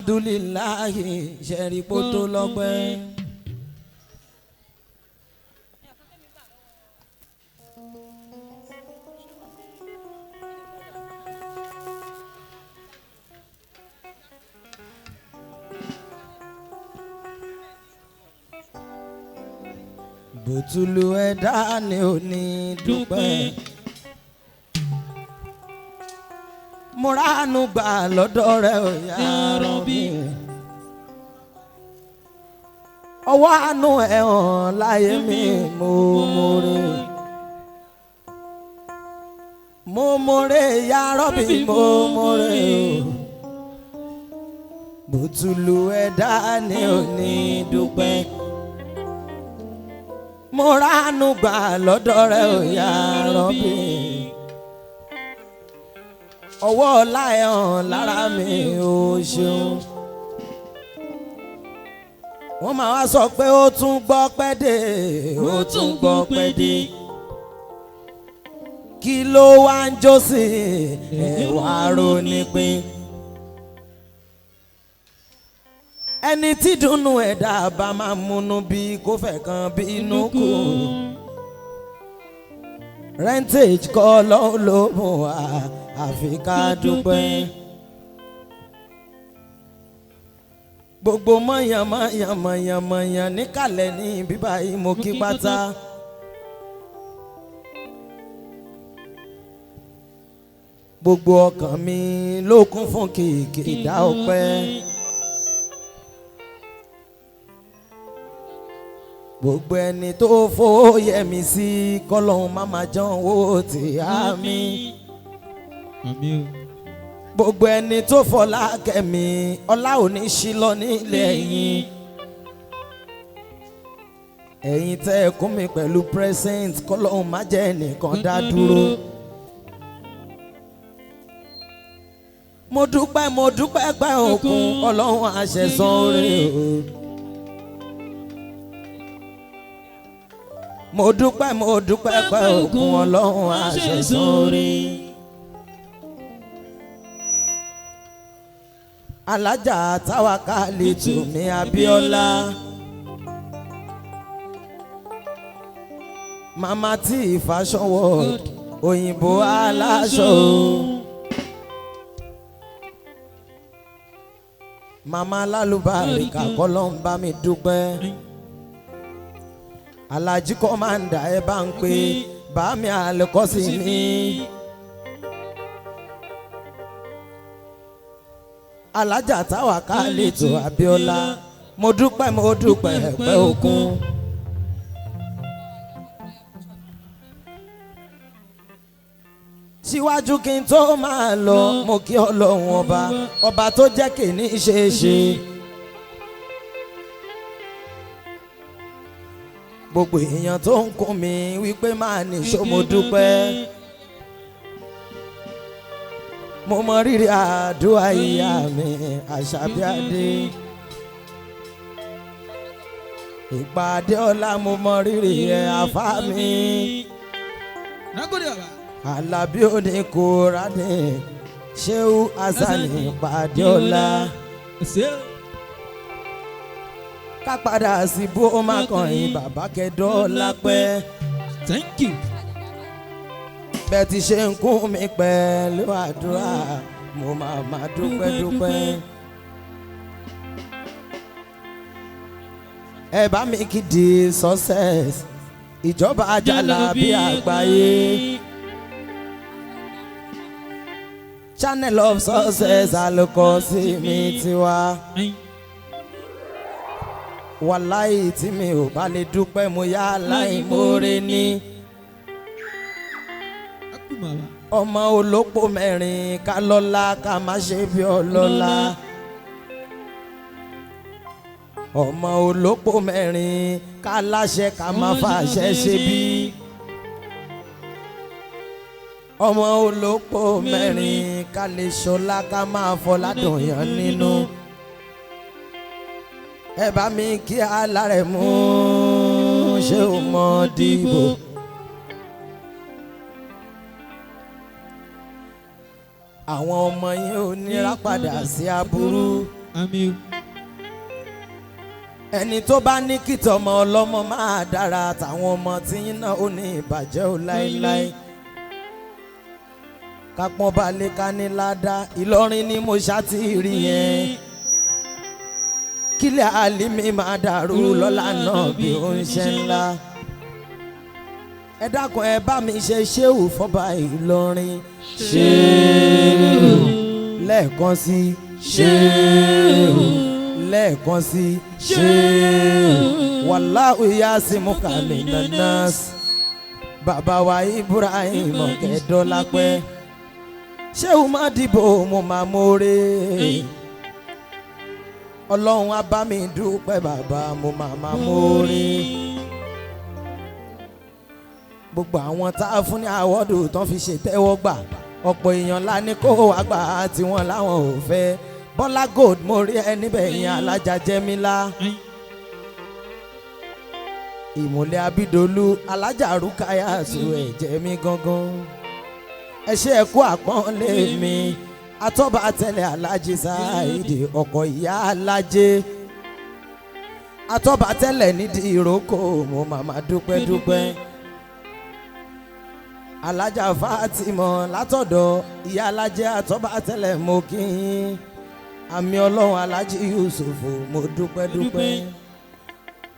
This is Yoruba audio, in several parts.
alhamdulilayi ṣẹ̀rí kó tó lọ́pẹ́. bùtùlù ẹ̀dá ni ò ní dúpẹ́. mo ránú gbà lọ́dọ̀ rẹ̀ ò yá Rọ́bì. ọwọ́ àánú ẹ̀ hàn láyé mi mo mọ̀rẹ́ yá Rọ́bì mo mọ̀rẹ́ o. bùtùlù ẹ̀dá ni ò ní dúpẹ́. mo ránú gbà lọ́dọ̀ rẹ̀ ò yá Rọ́bì. ọwọ́ ọlá ẹ̀ hàn lára mi ò ṣeun. wọ́n máa wá sọ pé ó tún gbọ́ pẹ́ dé ó tún gbọ́ pẹ́ dé. kí ló wá ń jó sí ẹ̀ wá ronú pín. ẹni tí dùnnú ẹ̀dá bá máa múnú bí kò fẹ́ kan bí inú kù. rentage kọ́ lọ́wọ́ ló mú wa àfi ká dúpẹ́. gbogbo mọ̀yàn níkàlẹ̀ ní bíbá yìí mo kí pátá. gbogbo ọkàn mi ló kún fún kìkì dá ọpẹ́. gbogbo ẹni tó fòye mi sí kọ́lọ́hún má máa jẹun owó tí á mi. gbogbo ẹni tó fọlá kẹ́mi ọlá òní ṣí lọ nílẹ̀ yín. ẹ̀yin tẹ́ ẹ kún mi pẹ̀lú present kọ́lọ́hún má jẹ́ ẹnìkan dá dúró. mo dúpẹ́ pẹ́ òkun ọlọ́run àṣẹ̀san oore o. mo dúpẹ́ pẹ́ òkun ọlọ́run àṣẹ̀san oore. alájà Táwákálítù mi Abíọ́lá. mama tí fashion world òyìnbó aláṣọ. mama lálùbáríkà kọ́lọ́n bá mi dúpẹ́. alájí kọ́mándà ẹ bá ń pè bá mi àlẹ́kọ́sí mi. alájà Táwákálítù Abíọ́lá mo dúpẹ́ pẹ́ òkun. síwájú kí n tó máa lọ mo kí ọlọ́run ọba tó jẹ́ kí ní ṣeéṣe. gbogbo èèyàn tó ń kún mi wípé máa nìṣó mo dúpẹ́. mo mọ rírì àdúrà ìyá mi Àṣàbíadé. ìpàdé ọlá mo mọ rírì ẹ̀ àfá mi. Àlàbí òní Kùránì Ṣéhù Hasani ìpàdé ọlá. ká padà sí bó má kàn yín bàbá Kẹ́dọ́lá pẹ́. Thank you. bẹ́ẹ̀ ti ṣe ń kún mi pẹ̀lú àdúrà mo máa dúpẹ́. ẹ bá mi kéde success ìjọba Àjàlábí àgbáyé. Channel of Success Àlùkọ́sí mi tiwa. wàláì tí mi ò bá lè dúpẹ́ mo yá aláìmoore ní. ọmọ olópò mẹ́rin ká lọ́lá ká má ṣe bí ọlọ́lá. ọmọ olópò mẹ́rin ká láṣẹ ká má fàṣẹ ṣe bí. ọmọ olópò mẹ́rin ká lè ṣọlá ká máa fọlá dùnyàn nínú. ẹ bá mi kí Alárẹ̀mú ṣé o mọ dìbò. àwọn ọmọ yín ò nira padà sí aburú. àmín. ẹni tó bá ní kìtọ̀ ọmọ ọlọ́mọ máa dára táwọn ọmọ tí yín náà ò ní ìbàjẹ́ ò láéláé. kápọ́n balẹ̀ ká ní ládàá Ìlọrin ni mo ṣàtìrí yẹn. kílẹ̀ àlímì máa dàrú lọ́la náà bí ó ń ṣe ńlá. ẹ dákun ẹ bá mi ṣe ṣéwù fọ́ba Ìlọrin. ṣéwù. lẹ́ẹ̀kan sí ṣéwù. lẹ́ẹ̀kan sí ṣéwù. wàláhù yasimuka minan nas. bàbá wa Ibrahim Ọ̀kẹ́dọ́lápẹ́. ṣéwù má dìbò mo máa mórè. ọlọ́run á bá mi dúpẹ́ bàbá mo máa mórè. gbogbo àwọn tá a fún ní àwọ́dù tán fi ṣètẹ́wọ́gbà ọ̀pọ̀ èèyàn lá ní kó àgbà tí wọ́n láwọn ò fẹ́. Bọ́lá Gold mo rí ẹ níbẹ̀ yẹn Alájà Jẹ́mílá. Ìmùlẹ̀ Abídolú Alájà Rúkáyàtù ẹ̀jẹ̀ mi gangan. ẹ ṣe ẹ kú àpọ́nlé mi atọ́ba tẹ́lẹ̀ Alájì Sáìdì ọkọ̀ ìyá alájẹ. atọ́ba tẹ́lẹ̀ nídìí ìrókò mo máa dúpẹ́. Alájà Fátímọ̀ látọ̀dọ̀ ìyá alájẹ atọ́ba tẹ́lẹ̀ mo kí yín. àmì ọlọ́run Alájì Yusufu mo dúpẹ́.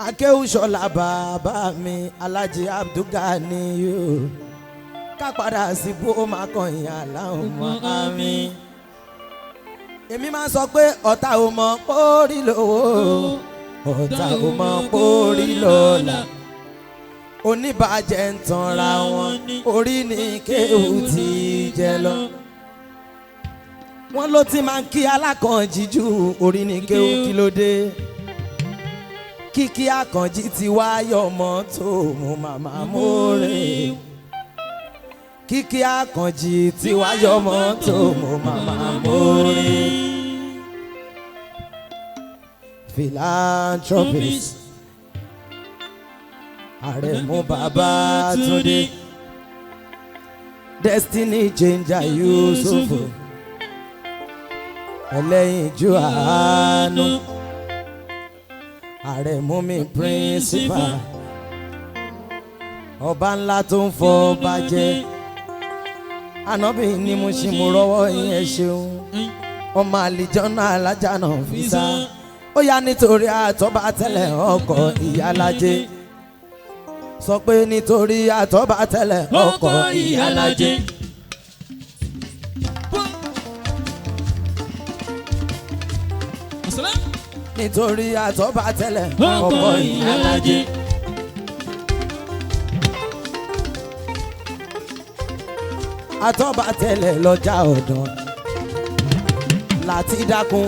Akéwùsọ̀lá bàbá mi Alájì Abdulgani yóò ká padà sí bó máa kàn yín aláhùn mọ́ àmín. èmi máa sọ pé ọ̀tá ò mọ̀ pórí lówó ọ̀tá ò mọ̀ pórí lọ́la. oníbàjẹ́ ń tanra wọn orí ni kéwù ti jẹ lọ. wọ́n ló ti máa ń kí alákànjí jù orí ni kéwù kí ló dé. kíkí àkànjí ti wáyọ̀ mọ́tò mo màmá mórè. kíkí àkànjí tí wáyọ̀ mọ́tò mo màmá mórè. philanthropist Àrẹ̀mú Babátúndé Destiny changer Yusufu ẹlẹ́yinjú àánú Àrẹ̀mú mi principal ọba ńlá tó ń fọ bàjẹ́. Ànábì ni mo ṣe mo rọ́wọ́ yẹn ṣeun ọmọ àlìjọ́nà alájà náà fi sá. ó yá nítorí àtọ́ba tẹ́lẹ̀ ọkọ̀ ìyálájé. sọ pé nítorí àtọ́ba tẹ́lẹ̀ ọkọ̀ ìyálájé. nítorí àtọ́ba tẹ́lẹ̀ ọkọ̀ ìyálájé. àtọ́ba tẹ́lẹ̀ lọ́jà ọ̀dàn láti dákun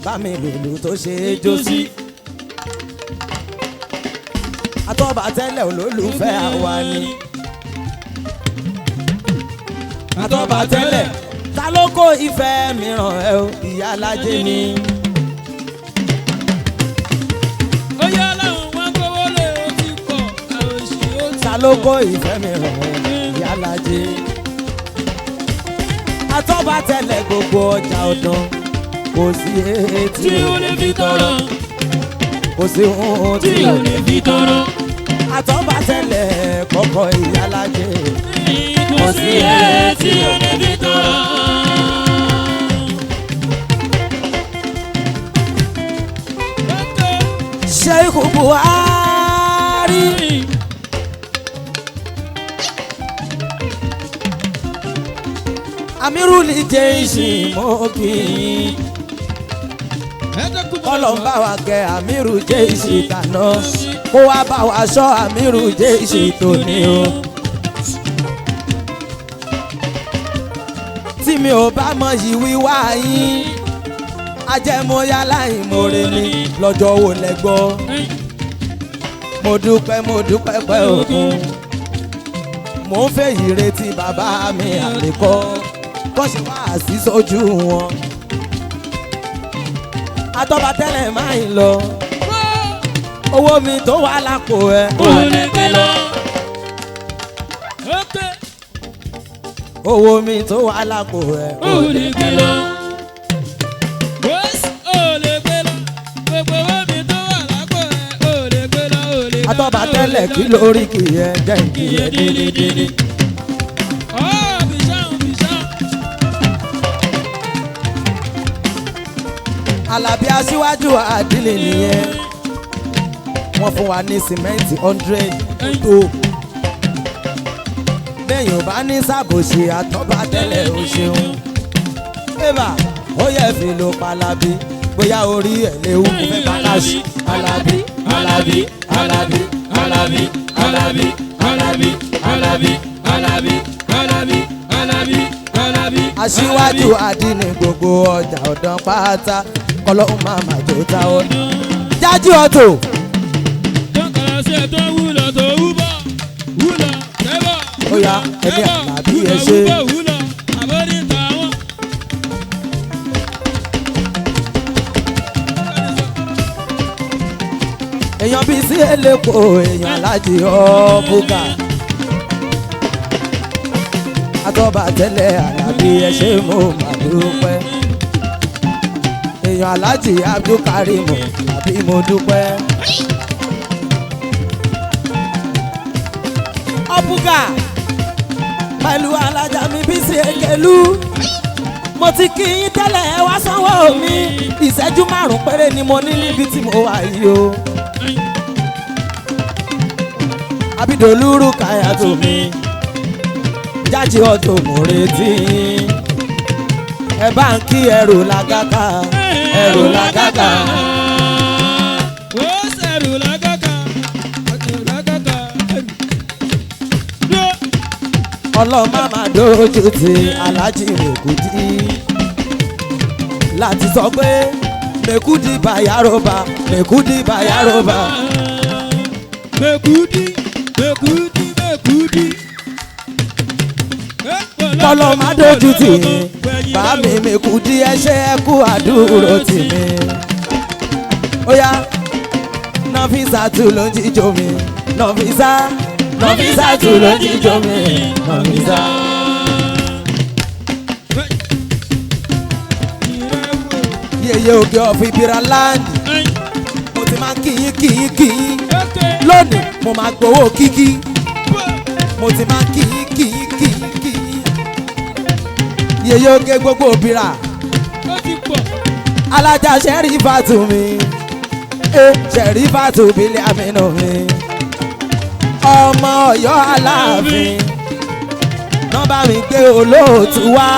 bá mi lòlù tó ṣe é jó sí. àtọ́ba tẹ́lẹ̀ olólùfẹ́ àwa ni. àtọ́ba tẹ́lẹ̀ ta ló kó ìfẹ́ mìíràn ẹ o ìyálájé ni. ó yá láwọn wọn gbówó lè ti pọ̀ àwọn òṣì ó ti pọ̀. ta ló kó ìfẹ́ mìíràn ìyálájé. àtọ́ba tẹ́lẹ̀ gbogbo ọjà ọ̀dàn kò sí etí tí ó lè fi tọrọ. kò sí ohun tí ò lè fi tọrọ. àtọ́ba tẹ́lẹ̀ kọ́kọ́ ìyálájé. kò sí ẹ̀ tí ò lè fi tọrọ. Sheikh Buhari Amirul Jaishi mọ́kì kọ́lọ̀ ń bá wa kẹ́ Amirul Jaishi tàná kó wá bá wa ṣọ́ Amirul Jaishi tòní o. tí mi ò bá mọ yìí wíwá yín ajẹmọ́yá láìmoore ni lọ́jọ́ wo lẹ gbọ́. mo dúpẹ́ pẹ́ òkun mo ń fẹ́ yìí retí bàbá mi àlékọ́ kọ́ṣe wá sí sójú wọn. àtọ́ba tẹ́lẹ̀ máa ń lọ owó mi tó wà lápò ẹ ò lè gbé lọ. owó mi tó wà lápò ẹ ò lè gbé lọ. àtọ́ba tẹ́lẹ̀ kí lórí kì í ẹ jẹ́ kì í ẹ délédélé. Àlàbí aṣíwájú àdínlé nìyẹn wọ́n fún wa ní sìmẹ́ǹtì 100 tó bẹ́ẹ̀ yóò bá ní sàbòsí àtọ́ba tẹ́lẹ̀ ó ṣeun. Ébà ó yẹ fi lo Alábí bóyá orí ẹ̀ léwu kò fẹ́ bàkàṣì. Alábí Alábí Alábí Alábí Alábí Alábí Alábí Alábí Alábí Alábí Alábí. Aṣíwájú àdínní gbogbo ọjà ọ̀dàn pátá kọlọ́hún máa máa jó ta ó. Jájú ọ̀tò. Dọ́kàrà sí ẹ̀tọ́ wúlọ̀ tó wúbọ̀ wúlọ̀ tẹ́bọ̀. Ó yá ẹni Àlàbí ẹ ṣe. Wúlọ̀ àbórí tàwọn. Èèyàn bíi sí elépo èèyàn Aláàjì Ọ̀bùgà. Àtọ́ba tẹ́lẹ̀ Àlàbí ẹ ṣé mo máa dúpẹ́. Èèyàn Aláàjì Abdulkarim Àlàbí mo dúpẹ́. Ọ̀bùgà pẹ̀lú alájà mi Bísí Ekelu. Mo ti kí yín tẹ́lẹ̀ ẹ wá sanwó mi. Ìṣẹ́jú 5 péré ni mo ní níbi tí mo wà yìí o. Abidoluru Kayatu mi Jájí Ọ̀tò mo retí ẹ bá ń kí ẹrù làgàkà ẹrù làgàkà. Ó ṣẹ̀rù làgàkà ẹrù làgàkà. Ọlọ́run má má dojú ti Aláàjì Mèkúdí láti sọ pé Mèkúdí bàyárọ̀bà Mèkúdí bàyárọ̀bà. Mèkúdí Mèkúdí Mèkúdí. Kọ́lọ́ má dojú tì mí bá mi Mèkúdí ẹ ṣé ẹ kú àdúró tì mí. Ó yá Nọ́físàtù ló ń jíjó mi Nọ́físàtù ló ń jíjó mi Nọ́físà. Yèyé òkè of Ibira land mo ti máa kí lónìí mo máa gbowó kíkí mo ti máa kí. Yèyé òkè gbogbo Ibira alájà Ṣẹ̀rífàtù mi Ṣẹ̀rífàtù bílẹ̀ àmínú mi ọmọ Ọ̀yọ́ Aláàfin nọ́mbà mi gbé olóòtú wá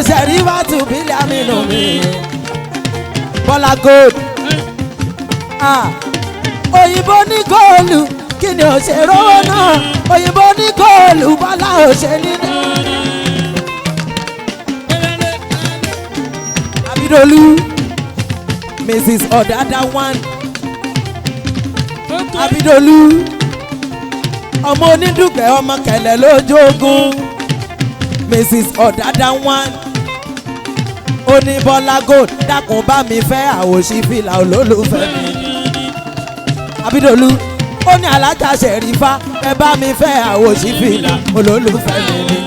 Ṣẹ̀rífàtù bílẹ̀ àmínú mi Bọ́lá Gold òyìnbó ní góòlù kí ni ò ṣe rówó náà òyìnbó ní góòlù Bọ́lá ò ṣe nínú. Abidolu Mrs. Ọ̀dádá 1 Abidolu ọmọ onídùgbẹ́ ọmọ kẹlẹ̀ lójú ogun Mrs. Ọ̀dádá 1 oní Bọ́lá Gold dákun bá mi fẹ́ àwòṣí fìlà olólùfẹ́ mi. Abidolu ó ní alájà Ṣẹ̀rífà ẹ bá mi fẹ́ àwòṣí fìlà olólùfẹ́ mi ni.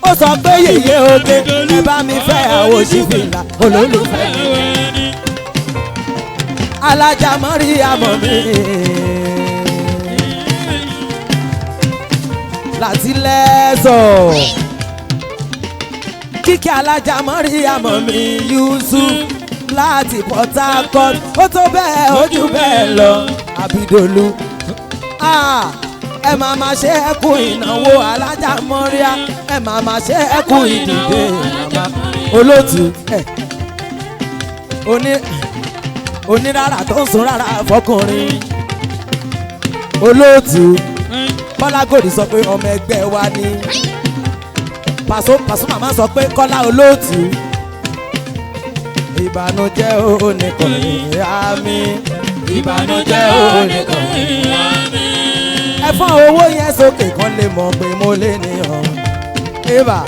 Ó sọ pé yèyé oge ẹ bá mi fẹ́ àwòṣí fìlà olólùfẹ́ mi. Alájà Mọ́ríyámọ̀ mi láti lẹ́sọ̀ kíkẹ́ alájà Mọ́ríyámọ̀ mi Yusuf láti Port Harcourt ó tó bẹ́ẹ̀ ó jù bẹ́ẹ̀ lọ. Abidolu ẹ máa ma ṣe ẹkú ìnáwó alájà Mọ́ríyá ẹ máa ma ṣe ẹkú ìdìde olóòtú onírárà tó ń sun rárá fọkùnrin olóòtú Bọ́lá Gold sọ pé ọmọ ẹgbẹ́ wa ni Pasuma máa sọ pé Kọ́lá olóòtú ìbànújẹ́ oníkan ìyá mi ìbànújẹ́ oníkan ìyá mi. Ẹ fọ́n owó yẹn sókè kan lè mọ̀ pé mo lè níyàn. Eva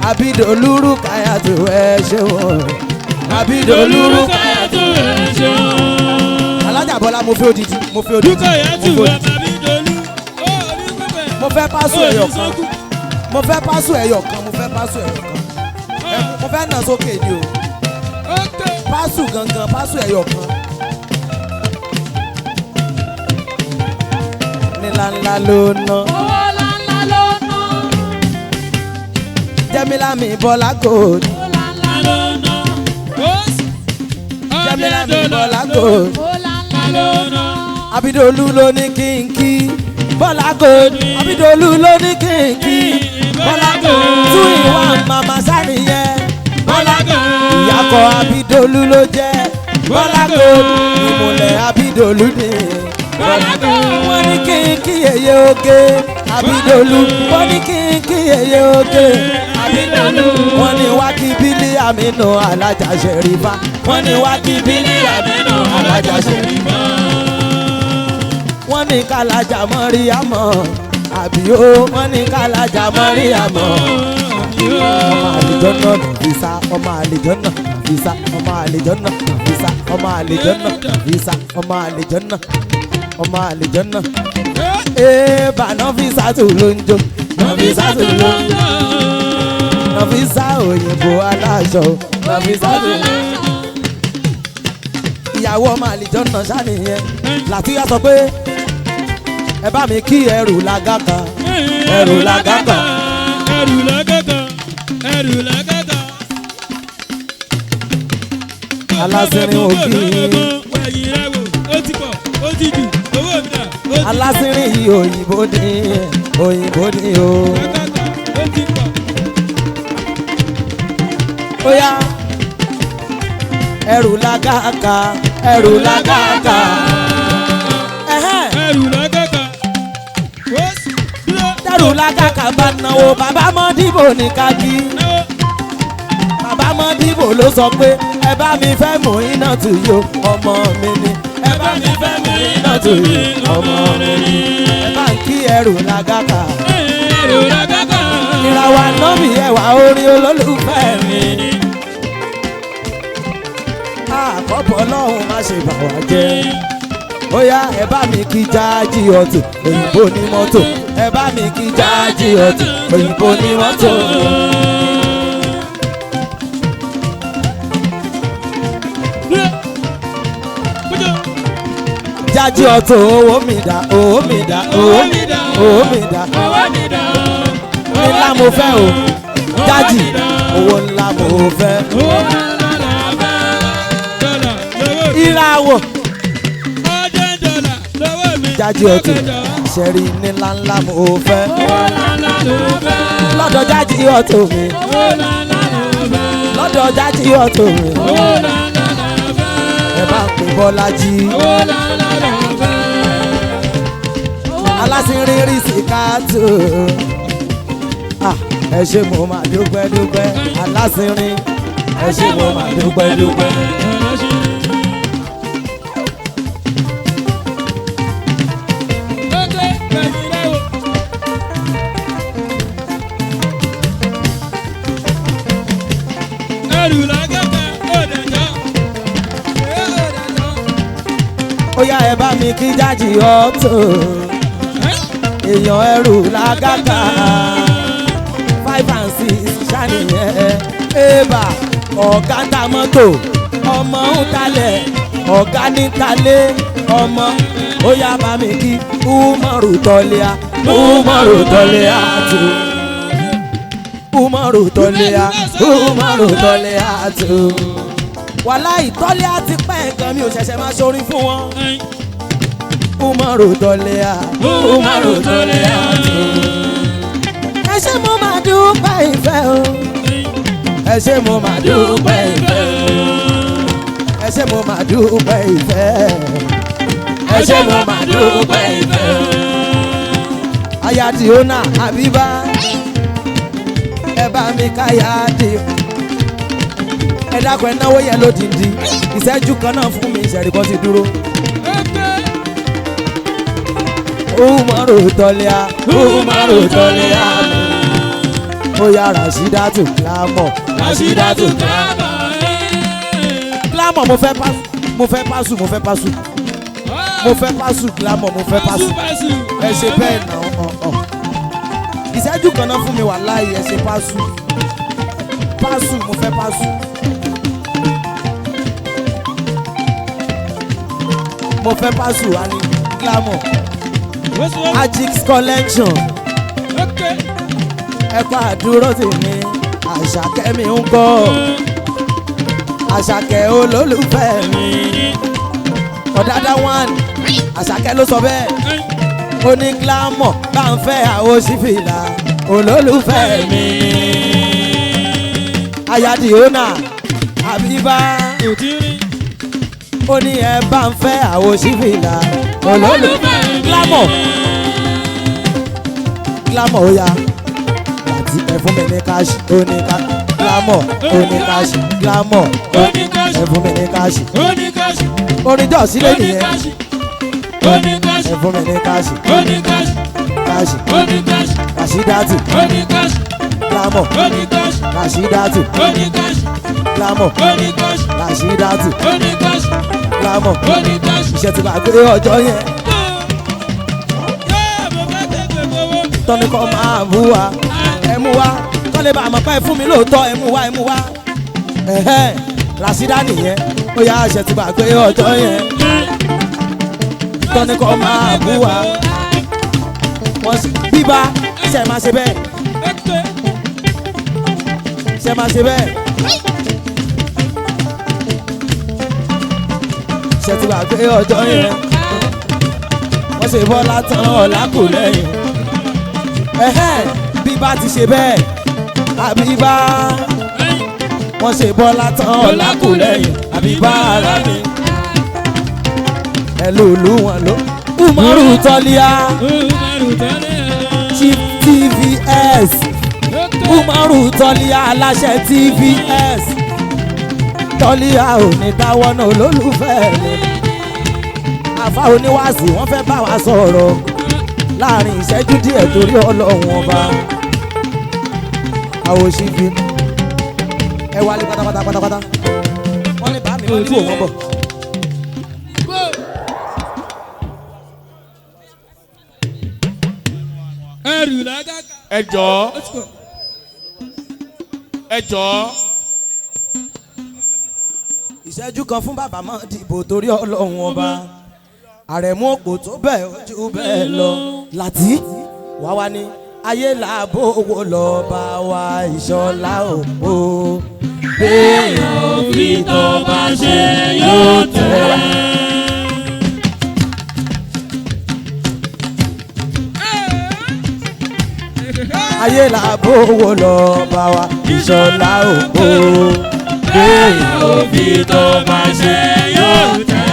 Abidoluru Kayatu ẹ ṣeun Abidoluru Kayatu ẹ ṣeun. Alájà Bọ́lá mo fẹ́ odidi mo fẹ́ odidi mo fẹ́ pásù ẹyọ kan mo fẹ́ pásù ẹyọ kan mo fẹ́ nà sókè ni o pásù gangan pásù ẹyọ kan níláńlá ló ná. owó ńláńlá ló ná. Jẹ́mílá mi Bọ́lá Gold. owó ńláńlá ló ná. Jẹ́mílá mi Bọ́lá Gold. owó ńláńlá ló ná. Abídolú ló ní kínkí Bọ́lá Gold. Abídolú ló ní kínkí Bọ́lá Gold. Tún ìwà màmá sánìyẹn Bọ́lá Gold. Ìyàkọ̀ Abídolú ló jẹ́ Bọ́lá Gold. Ìmùlẹ̀ Abídolú ni Bọ́lá Gold. Wọ́n ní kínkí yeye oge Abídolú. Wọ́n ní kínkí yeye oge Abídolú. Wọ́n ní wákì bílí àmínú alájà ṣẹ̀rífà. Wọ́n ní wákì bílí àmínú alájà ṣẹ̀rífà. Wọ́n ní kálájà Mọ́ríyámọ̀ àbí ó. Wọ́n ní kálájà Mọ́ríyámọ̀ ọmọ àlejò náà Nàfísà. ọmọ àlejò náà Nàfísà. ọmọ àlejò náà Nàfísà. ọmọ àlejò náà Nàfísà. ọmọ àlejò náà ọmọ àlejò náà. Bà Nàfísà tó ló ń jó. Nàfísà tó ló ń jó. Nàfísà òyìnbó aláṣọ. Nàfísà tó ló ń jó. Ìyàwó ọmọ àlejò náà ṣàníyẹn. Làtúyà sọ pé ẹ bá mi kí ẹrù làgàkà. ẹrù làgàkà. ẹrù làgàkà. ẹrù làgàkà. Alásìnrín òkì. ẹ̀yìn rẹ̀ wò ó ti pọ̀ ó ti jù owó mi dà. Alásìnrín yìí òyìnbó ni òyìnbó ni o. làgàkà ó ti pọ̀. Ó yá ẹrù làgàkà. ẹrù làgàkà. ẹrù làgàkà. ó sì dúró. ẹrù làgàkà bá náwó bàbá Mọ́dìbò ní kájí. Bàbá Mọ́dìbò ló sọ pé ẹ bá mi fẹ́ mú iná tù yó ọmọ mi ni. ẹ bá mi fẹ́ mú iná tù yó ọmọ mi ni. ẹ bá ń kí ẹrù làgàkà. ẹrù làgàkà. ìràwọ̀ ànábì ẹwà orin olólùfẹ́ mi ni. Àkọ́bọ̀ Ọlọ́run má ṣe bà wá jẹ́. Ó yá ẹ bá mi kí Jáàjì ọ̀tún òyìnbó ní mọ́tò. ẹ bá mi kí Jáàjì ọ̀tún òyìnbó ní mọ́tò. Jáàjì ọ̀tún owó mi dá owó mi dá owó mi dá owó mi dá. Ńlá mo fẹ́ o Jáàjì owó ńlá mo fẹ́. Ìràwọ̀ Jáàjì ọ̀tún ṣẹ̀rí nílá ńlá mo fẹ́. Lọ́dọ̀ Jáàjì ọ̀tún mi. Lọ́dọ̀ Jáàjì ọ̀tún mi. Ẹ bá ń pè Bọ́lájí. Alásìnrín rí síkàtù. Ẹ ṣé mo máa dúpẹ́ dúpẹ́. Alásìnrín ẹ ṣé mo máa dúpẹ́ dúpẹ́. Ó yá ẹ bá mi kí Jáàjì ọ̀tún. Èèyàn ẹrù làgàkà. 5 and 6 ṣàníyàn. Èèbà ọ̀gá ta mọ́tò. Ọmọ ń talẹ̀. Ọ̀gá ní talẹ̀. Ọmọ ó yá bá mi kí Umaru Tọ́lẹ́à. Umaru Tọ́lẹ́à tù. Umaru Tọ́lẹ́à. Umaru Tọ́lẹ́à tù. Wàláhì Tọ́lẹ́à ti pẹ́ nǹkan mi ò ṣẹ̀ṣẹ̀ máa ṣorin fún wọn. Umaru Tọ́lẹ́à. Umaru Tọ́lẹ́à tù. Ẹ ṣé mo máa dúpẹ́ ìfẹ́ o. Ẹ ṣé mo máa dúpẹ́ ìfẹ́ o. Ẹ ṣé mo máa dúpẹ́ ìfẹ́. Ẹ ṣé mo máa dúpẹ́ ìfẹ́ o. Aya Diona Habiba. Ẹ bá mi káyà dé. Ẹ dákun ẹ náwó yẹn lódìndí. Ìṣẹ́jú kan náà fún mi ìṣẹ̀rí kan ti dúró. Umaru Tọ́lẹ́à. Umaru Tọ́lẹ́à. Ó yá Rashidatu Glamour. Rashidatu Glamour. Glamour mo fẹ́ pásù. Mo fẹ́ pásù. Mo fẹ́ pásù. Mo fẹ́ pásù Glamour. Mo fẹ́ pásù. Ẹ ṣe bẹ́ẹ̀ náà. Ìṣẹ́jú kan náà fún mi wàláhì ẹ ṣe pásù. Pásù mo fẹ́ pásù. Mo fẹ́ pásù wa ní Glamour. Ajix collection ẹ̀kọ́ àdúró tì mí Àṣàkẹ́ mi ń kọ́ Àṣàkẹ́ olólùfẹ́ mi ọ̀dádá one Àṣàkẹ́ ló sọ bẹ́ẹ̀ ó ní glamour bá ń fẹ́ àwo sífìlà olólùfẹ́ mi ayadiona àbíbá ó ní ẹ bá ń fẹ́ àwo sífìlà olólùfẹ́ glamour ó yá àti ẹ fún mi ní káàṣì ó ní ká glamour ó ní káàṣì glamour ẹ fún mi ní káàṣì orin jọ sílẹ̀ nìyẹn ẹ fún mi ní káàṣì káàṣì kàṣídàtì glamour kàṣídàtì glamour kàṣídàtì glamour iṣẹ́ ti gbàgbé ọjọ́ yẹn tọ́ni kọ́ máa bú wa ẹ mú wa tọ́lẹ̀ bá àmọ́ pé fún mi lóòótọ́ ẹ mú wa Rasida nìyẹn ó yá iṣẹ́ ti gbàgbé ọjọ́ yẹn tọ́ni kọ́ máa bú wa wọ́n sì bíbá ṣe máa ṣe bẹ́ẹ̀ ṣe máa ṣe bẹ́ẹ̀ ṣe ti gbàgbé ọjọ́ yẹn wọ́n ṣe Bọ́lá tán ọ̀la kò lẹ́yìn bíbá ti ṣe bẹ́ẹ̀ àbíbá wọ́n ṣe Bọ́lá tán ọ̀la kò lẹ́yìn àbíbá ara mi ẹ lòlú wọn ló Umaru Tọ́líà Chief TVS Umaru Tọ́líà aláṣẹ TVS Tọ́líà ò ní dáwọ́ náà olólùfẹ́ mi àfa oníwàásù wọ́n fẹ́ bá wa sọ̀rọ̀ láàrin ìṣẹ́jú díẹ̀ torí Ọlọ́run ọba àwòṣìbí ẹ wálé pátápátá wọ́n ní bá mi lójú òun bọ̀. ẹ jọ̀ọ́ ìṣẹ́jú kan fún bàbá máa dìbò torí Ọlọ́run ọba àrẹ̀mú òpó tó bẹ́ẹ̀ ojú bẹ́ẹ̀ lọ láti wá wá ní ayé làbó owó lọ bá wa ìṣọ̀lá òpó béèyàn òbí tó bá ṣe yóò tẹ̀. ayé làbó owó lọ bá wa ìṣọ̀lá òpó béèyàn òbí tó bá ṣe yóò tẹ̀.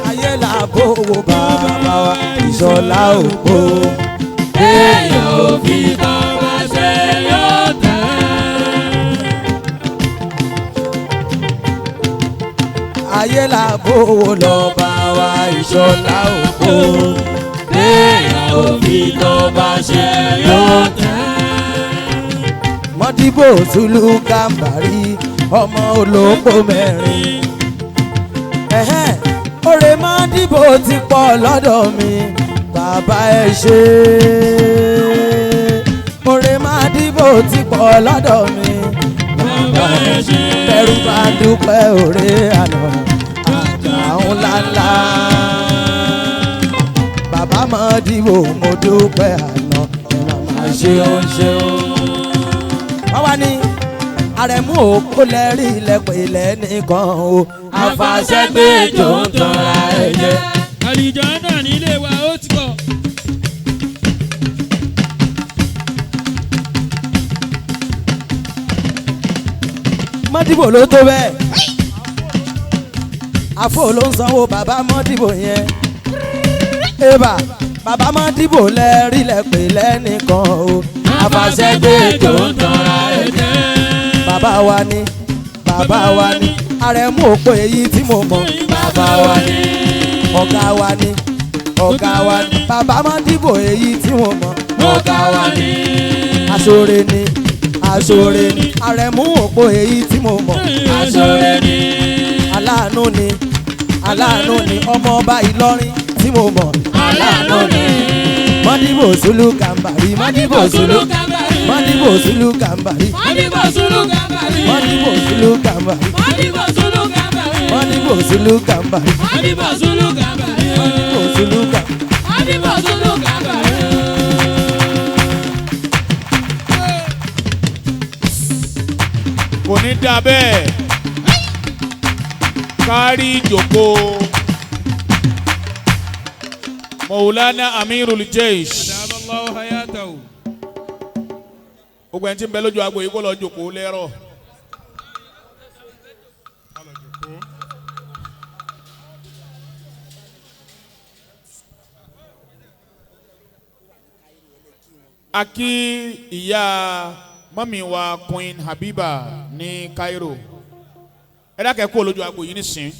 ayé làbó owó bàbá wa ìṣọ̀lá òpó béèyàn òbí tó bá ṣe yóò tẹ̀. ayé làbó owó lọ bá wa ìṣọ̀lá òpó béèyàn òbí tó bá ṣe yóò tẹ̀. Mọ́dìbò Zulu Gàmbàrí ọmọ olóńgbò mẹ́rin oore Mọ́dìbò ti pọ̀ lọ́dọ̀ mi bàbá ẹ ṣé oore Mọ́dìbò ti pọ̀ lọ́dọ̀ mi bàbá ẹ ṣé bẹ̀rù bá dúpẹ́ oore àná àgbàhùn ńláńlá bàbá Mọ́dìbò mo dúpẹ́ àná ẹ màmá ṣeun ṣeun wá ní àrẹ̀mú òkú lẹ́rí ilẹ̀pẹ̀ ilẹ̀ nìkan o àfàṣẹ́gbé tó ń tanra ẹ̀ jẹ́. àlìjọ náà nílé wa ó ti bọ̀. Mọ́dìbò ló tó bẹ́ẹ̀ àfò ló ń sanwó bàbá Mọ́dìbò yẹn ébà bàbá Mọ́dìbò lẹ́rí ilẹ̀pẹ̀ ilẹ̀ nìkan o àfàṣẹ́gbé tó ń tanra ẹ̀ jẹ́. bàbá wa ni àrẹ̀mú òpó èyí tí mo mọ̀ bàbá wa ni ọ̀gá wa ni bàbá Mọ́dìbò èyí tí mo mọ̀ ọ̀gá wa ni aṣọ́re ni àrẹ̀mú òpó èyí tí mo mọ̀ aṣọ́re ni aláàánú ni ọmọ ọba Ìlọrin tí mo mọ̀ aláàánú ni Mọ́dìbò Zulu Gàmbàrí Mọ́dìbò Zulu Gàmbàrí Mọ́dìbò Zulu Gàmbàrí. Mọ́dìbò Zulu Gàmbàrí. Mọ́dìbò Zulu Zulu Gambari. Adibo Zulu Gambari. Zulu Gambari. Adibo Zulu Gambari. Kò ní dà bẹ́ẹ̀ kárí ìjòkó Maulana Amirul Jaysh. Allahu hayatahu. Gbogbo ẹni tí ń bẹ lójú agbo yìí kó lọ jòkó lẹ́rọ̀. A kí ìyá mọ́mí wa Queen Habiba ní Cairo. Ẹ dákẹ́ kó lójú agbo yìí nísìn.